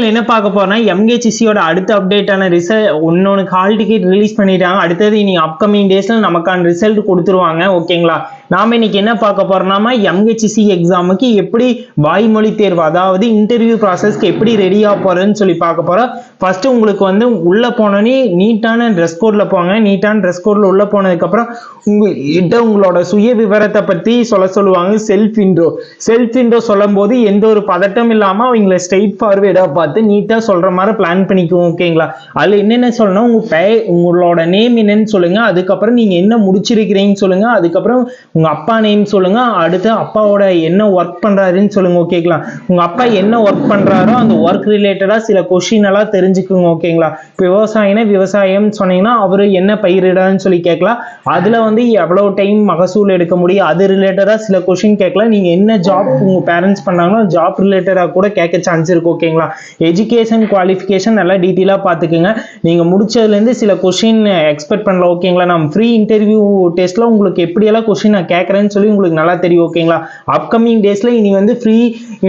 வீடியோவில் என்ன பார்க்க போறோம்னா எம்ஹெச்சிசியோட அடுத்த அப்டேட்டான இன்னொன்று ஹால் டிக்கெட் ரிலீஸ் பண்ணிட்டாங்க. அடுத்தது இனி அப்கமிங் டேஸ்ல நமக்கான ரிசல்ட் கொடுத்துருவாங்க. ஓகேங்களா, நாம இன்னைக்கு என்ன பார்க்க போறோம்னா எம்ஹெச்சிசி எக்ஸாமுக்கு எப்படி வாய்மொழி தேர்வு, அதாவது இன்டர்வியூ ப்ராசஸ்க்கு எப்படி ரெடியா போறதுன்னு சொல்லி பார்க்க போறோம். ஃபர்ஸ்ட் உங்களுக்கு உள்ள போனோன்னே நீட்டான ட்ரெஸ் கோட்ல போங்க. நீட்டான ட்ரெஸ் கோட்ல உள்ள போனதுக்கு அப்புறம் உங்களோட சுய விவரத்தை பத்தி சொல்லுவாங்க. செல்ஃப் இன்ட்ரோ சொல்லும் போது எந்த ஒரு பதட்டம் இல்லாம அவங்களை ஸ்ட்ரெயிட் ஃபார்வேர்டா பார்த்து நீட்டா சொல்ற மாதிரி பிளான் பண்ணிக்குவோம். ஓகேங்களா, அதுல என்னென்ன சொல்லணும், உங்களோட நேம் என்னன்னு சொல்லுங்க, அதுக்கப்புறம் நீங்க என்ன முடிச்சிருக்கிறீங்கன்னு சொல்லுங்க, அதுக்கப்புறம் உங்க அப்பா நேம் சொல்லுங்க, அடுத்து அப்பாவோட என்ன ஒர்க் பண்றாருன்னு சொல்லுங்க. ஓகேங்களா, உங்க அப்பா என்ன ஒர்க் பண்றாரோ அந்த ஒர்க் ரிலேட்டடா சில கொஸ்டின் எல்லாம் தெரிஞ்சுக்குங்க. ஓகேங்களா, இப்போ விவசாயம் சொன்னீங்கன்னா அவரு என்ன பயிரிடான்னு சொல்லி கேட்கலாம். அதுல எவ்வளவு டைம் மகசூல் எடுக்க முடியும், அது ரிலேட்டடா சில கொஸ்டின் கேட்கலாம். நீங்க என்ன ஜாப் உங்க பேரண்ட்ஸ் பண்ணாங்களோ ஜாப் ரிலேட்டடா கூட கேட்க சான்ஸ் இருக்கு. ஓகேங்களா, எஜுகேஷன் குவாலிஃபிகேஷன் நல்லா டீட்டெயிலா பார்த்துக்குங்க. நீங்க முடிச்சதுல இருந்து சில கொஸ்டின் எக்ஸ்பெக்ட் பண்ணலாம். ஓகேங்களா, நம்ம ஃப்ரீ இன்டர்வியூ டெஸ்ட்ல உங்களுக்கு எப்படியெல்லாம் கொஸ்டின் நான் கேட்கறேன்னு சொல்லி உங்களுக்கு நல்லா தெரியும். ஓகேங்களா, அப்கமிங் டேஸ்ல இனி ஃப்ரீ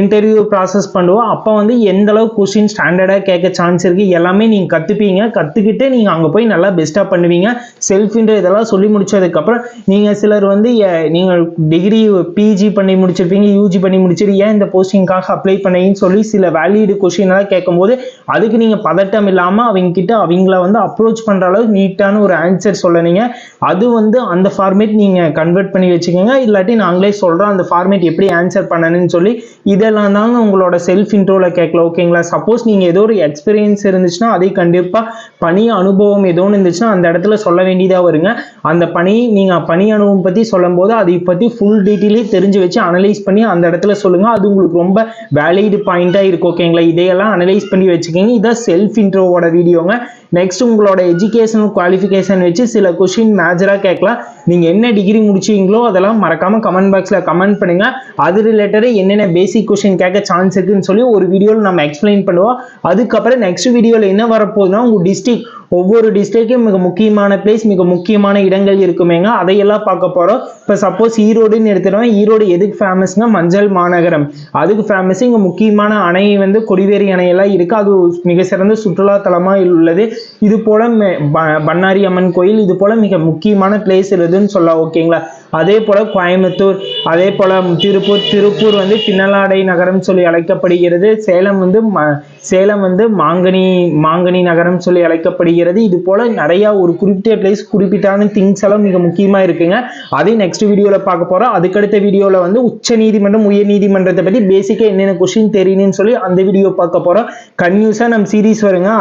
இன்டர்வியூ ப்ராசஸ் பண்ணுவோம். அப்போ எந்த அளவுக்கு கொஸ்டின் ஸ்டாண்டர்டா கேட்க சான்ஸ் இருக்கு எல்லாமே நீங்க கத்துப்பீங்க. கத்துக்கிட்டு நீங்க அங்க போய் நல்லா பெஸ்டா பண்ணுவீங்க. செல்ஃப் இன்ட்ரோ இதெல்லாம் சொல்லி முடிச்சதுக்கு அப்புறம் நீங்க சிலர் நீங்க டிகிரி பிஜி பண்ணி முடிச்சிருப்பீங்க, யூஜி பண்ணி முடிச்சிட்டு ஏன் இந்த போஸ்டிங்காக அப்ளை பண்ணீங்கன்னு சொல்லி சில வேலிடு கொஸ்டின் எல்லாம் கேட்கும் போது அதுக்கு நீங்க பதட்டம் இல்லாம அவங்க கிட்ட அவங்கள அப்ரோச் பண்ற அளவுக்கு நீட்டான ஒரு ஆன்சர் சொல்லனீங்க. அது அந்த ஃபார்மேட் நீங்க கன்வெர்ட் பண்ணி வச்சுக்கோங்க. இல்லாட்டி நாங்களே சொல்றோம் அந்த ஃபார்மேட் எப்படி ஆன்சர் பண்ணணும்னு சொல்லி. இதெல்லாம் தாங்க உங்களோட செல்ஃப் இன்ட்ரோல கேட்கலாம். ஓகேங்களா, சப்போஸ் நீங்க ஏதோ ஒரு எக்ஸ்பீரியன்ஸ் இருந்துச்சுன்னா அதை கண்டிப்பா பணி அனுபவம் ஏதோ இருந்துச்சுன்னா அந்த இடத்துல சொல்ல வேண்டியதா வருங்க. அந்த நீங்க பணி அனுபவம் பத்தி சொல்லும் போது அதை பத்தி ஃபுல் டீட்டெயிலே தெரிஞ்சு வச்சு அனலைஸ் பண்ணி அந்த இடத்துல சொல்லுங்க. அது உங்களுக்கு ரொம்ப வேலிட் பாயிண்டா இருக்கும். ஓகேங்களா, இதையெல்லாம் அனலைஸ் பண்ணி வச்சுக்கோங்க. இதான் செல்ஃப் இன்ட்ரோவோட வீடியோங்க. நெக்ஸ்ட் உங்களோட எஜுகேஷன் குவாலிஃபிகேஷன் வச்சு சில கொஸ்டின் மேஜரா கேட்கலாம். நீங்க என்ன டிகிரி முடிச்சீங்களோ அதெல்லாம் மறக்காம கமெண்ட் பாக்ஸ்ல கமெண்ட் பண்ணுங்க. அது ரிலேட்டட் என்னென்ன பேசிக் கொஸ்டின் கேட்க சான்ஸ் இருக்குன்னு சொல்லி ஒரு வீடியோல நம்ம எக்ஸ்பிளைன் பண்ணுவோம். அதுக்கப்புறம் நெக்ஸ்ட் வீடியோல என்ன வரப்போகுதுன்னா உங்க டிஸ்ட்ரிக்ட், ஒவ்வொரு டிஸ்ட்ரிக்டும் மிக முக்கியமான பிளேஸ், மிக முக்கியமான இடங்கள் இருக்குமேங்க, அதையெல்லாம் பார்க்க போறோம். இப்போ சப்போஸ் ஈரோடுன்னு எடுத்துட்டோம். ஈரோடு எதுக்கு ஃபேமஸ்ங்க, மஞ்சள் மாநகரம், அதுக்கு ஃபேமஸ். இங்க முக்கியமான அணை கொடிவேரி அணையெல்லாம் இருக்கு. அது மிக சிறந்த சுற்றுலா தலமா உள்ளது. இது போல பண்ணாரி அம்மன் கோயில், இது போல மிக முக்கியமான பிளேஸ் இருக்குதுன்னு சொல்லலாம். ஓகேங்களா, அதே போல கோயம்புத்தூர், அதே போல திருப்பூர் பின்னலாடை நகரம் சொல்லி அழைக்கப்படுகிறது. சேலம் மாங்கனி நகரம் சொல்லி அழைக்கப்படுகிறது. இது போல நிறைய ஒரு குறிப்பிட்ட பிளேஸ், குறிப்பிட்டான திங்ஸ் எல்லாம் மிக முக்கியமா இருக்குங்க. அதை நெக்ஸ்ட் வீடியோல பார்க்க போறோம். அதுக்கடுத்த வீடியோல உச்ச நீதிமன்றம், உயர் நீதிமன்றத்தை பத்தி பேசிக்கா என்னென்ன கொஸ்டின் தெரியணும்னு சொல்லி அந்த வீடியோ பார்க்க போறோம். கன்யூஸா நம்ம சீரீஸ் வருங்க.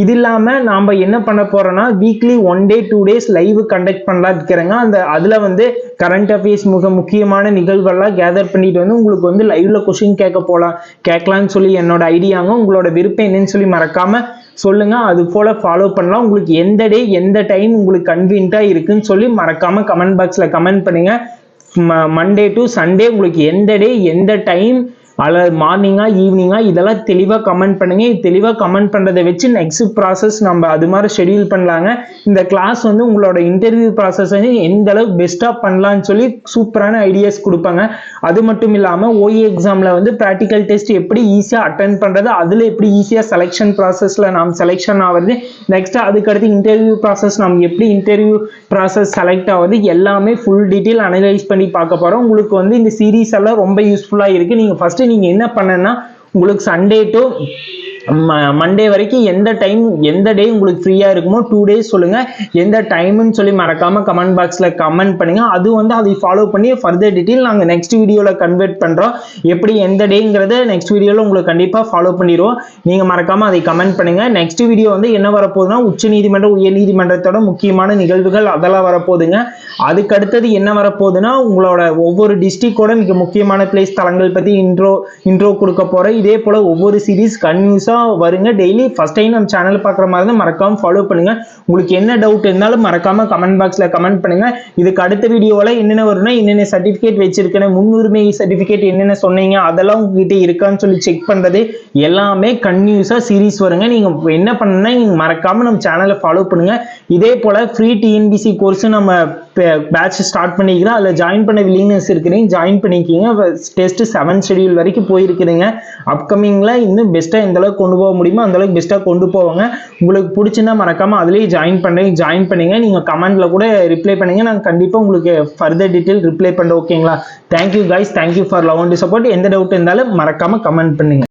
இது இல்லாம நாம என்ன பண்ண போறோம்னா weekly 1 day 2 days live conduct பண்ணலாம் இருக்கிறேங்க. அதுல கரண்ட் அஃபேர்ஸ் மிக முக்கியமான நிகழ்வெல்லாம் கேதர் பண்ணிட்டு உங்களுக்கு லைவ்ல கொஸ்டின் கேட்கலாம்னு சொல்லி என்னோட ஐடியாங்க. உங்களோட விருப்பம் என்னன்னு சொல்லி மறக்காம சொல்லுங்க. அது போல ஃபாலோ பண்ணலாம். உங்களுக்கு எந்த டே எந்த டைம் உங்களுக்கு கன்வீனியன்ட்டா இருக்குன்னு சொல்லி மறக்காம கமெண்ட் பாக்ஸ்ல கமெண்ட் பண்ணுங்க. மண்டே டு சண்டே உங்களுக்கு எந்த டே எந்த டைம், அல்லது மார்னிங்கா ஈவினிங்கா, இதெல்லாம் தெளிவாக கமெண்ட் பண்ணுங்க. தெளிவாக கமெண்ட் பண்ணுறதை வச்சு நெக்ஸ்ட் ப்ராசஸ் நம்ம அது மாதிரி ஷெடியூல் பண்ணலாங்க. இந்த கிளாஸ் உங்களோட இன்டர்வியூ ப்ராசஸ் எந்த அளவுக்கு பெஸ்ட்டாக பண்ணலான்னு சொல்லி சூப்பரான ஐடியாஸ் கொடுப்பாங்க. அது மட்டும் இல்லாமல் ஓஏ எக்ஸாமில் ப்ராக்டிக்கல் டெஸ்ட் எப்படி ஈஸியாக அட்டென்ட் பண்ணுறது, அதில் எப்படி ஈஸியாக செலெக்ஷன் ப்ராசஸில் நாம் செலெக்ஷன் ஆகிறது, நெக்ஸ்ட் அதுக்கடுத்து இன்டர்வியூ ப்ராசஸ் நம்ம எப்படி இன்டர்வியூ ப்ராசஸ் செலக்ட் ஆகுது, எல்லாமே ஃபுல் டீட்டெயில் அனலைஸ் பண்ணி பார்க்க போகிறோம். உங்களுக்கு இந்த சீரீஸ் எல்லாம் ரொம்ப யூஸ்ஃபுல்லாக இருக்குது. நீங்கள் ஃபஸ்ட்டு நீங்க என்ன பண்ணனா உங்களுக்கு சண்டே டு மண்டே வரைக்கும் எந்த டைம் எந்த டே உங்களுக்கு ஃப்ரீயா இருக்குமோ 2 days சொல்லுங்க. எந்த டைம்னு சொல்லி மறக்காம கமெண்ட் பாக்ஸ்ல கமெண்ட் பண்ணுங்க. அது அதை ஃபாலோ பண்ணி ஃபர்தர் டீடைல் நாங்க நெக்ஸ்ட் வீடியோல கன்வெர்ட் பண்றோம். எப்படி எந்த டேங்கிறத நெக்ஸ்ட் வீடியோல உங்களுக்கு கண்டிப்பா ஃபாலோ பண்ணிடுவோம். நீங்க மறக்காம அதை கமெண்ட் பண்ணுங்க. நெக்ஸ்ட் வீடியோ என்ன வரப்போகுதுன்னா உச்ச நீதிமன்றம், உயர் நீதிமன்றத்தோட முக்கியமான நிகழ்வுகள் அதெல்லாம் வரப்போகுதுங்க. அதுக்கு அடுத்தது என்ன வரப்போகுதுன்னா உங்களோட ஒவ்வொரு டிஸ்ட்ரிக்டோட மிக முக்கியமான பிளேஸ் தலங்கள் பத்தி இன்ட்ரோ கொடுக்க போறேன். இதே போல ஒவ்வொரு சீரீஸ் கன்யூஸா வருங்க. டெய்லி ஃபர்ஸ்ட் டைம் நம்ம சேனல் பார்க்குற மாதிரி தான் மறக்காம ஃபாலோ பண்ணுங்க. உங்களுக்கு என்ன டவுட் இருந்தாலும் மறக்காம கமெண்ட் பாக்ஸ்ல கமெண்ட் பண்ணுங்க. இதுக்கு அடுத்த வீடியோல என்னென்ன வரும்னா என்னென்ன சர்டிஃபிகேட் வச்சிருக்கேன், முன்னுரிமை சர்டிஃபிகேட் என்னென்ன சொன்னீங்க அதெல்லாம் உங்ககிட்ட இருக்கான்னு சொல்லி செக் பண்றது எல்லாமே கன்யூஸா சீரீஸ் வருங்க. நீங்க என்ன பண்ணணும்னா நீங்க மறக்காம நம்ம சேனலை ஃபாலோ பண்ணுங்க. இதே போல ஃப்ரீ டிஎன்பிசி கோர்ஸ் நம்ம பேட்ச் ஸ்டார்ட் பண்ணிக்கிறோம். அதில் ஜாயின் பண்ண வில்லிங்னஸ் இருக்கிறீங்க, ஜாயின் பண்ணிக்கிங்க. டெஸ்ட் 7 ஷெடியூல் வரைக்கும் போயிருக்கிறீங்க. அப்கமிங்ல இன்னும் பெஸ்ட்டாக எந்த அளவுக்கு கொண்டு போக முடியுமோ அந்த அளவுக்கு பெஸ்ட்டாக கொண்டு போவாங்க. உங்களுக்கு பிடிச்சிருந்தா மறக்காம அதுலேயே ஜாயின் பண்ணுங்க. நீங்கள் கமெண்ட்ல கூட ரிப்ளை பண்ணுங்க. நான் கண்டிப்பாக உங்களுக்கு ஃபர்தர் டீட்டெயில் ரிப்ளை பண்ணுறேன். ஓகேங்களா? Thank you guys, thank you for love and support. எந்த டவுட் இருந்தாலும் மறக்காம கமெண்ட் பண்ணுங்க.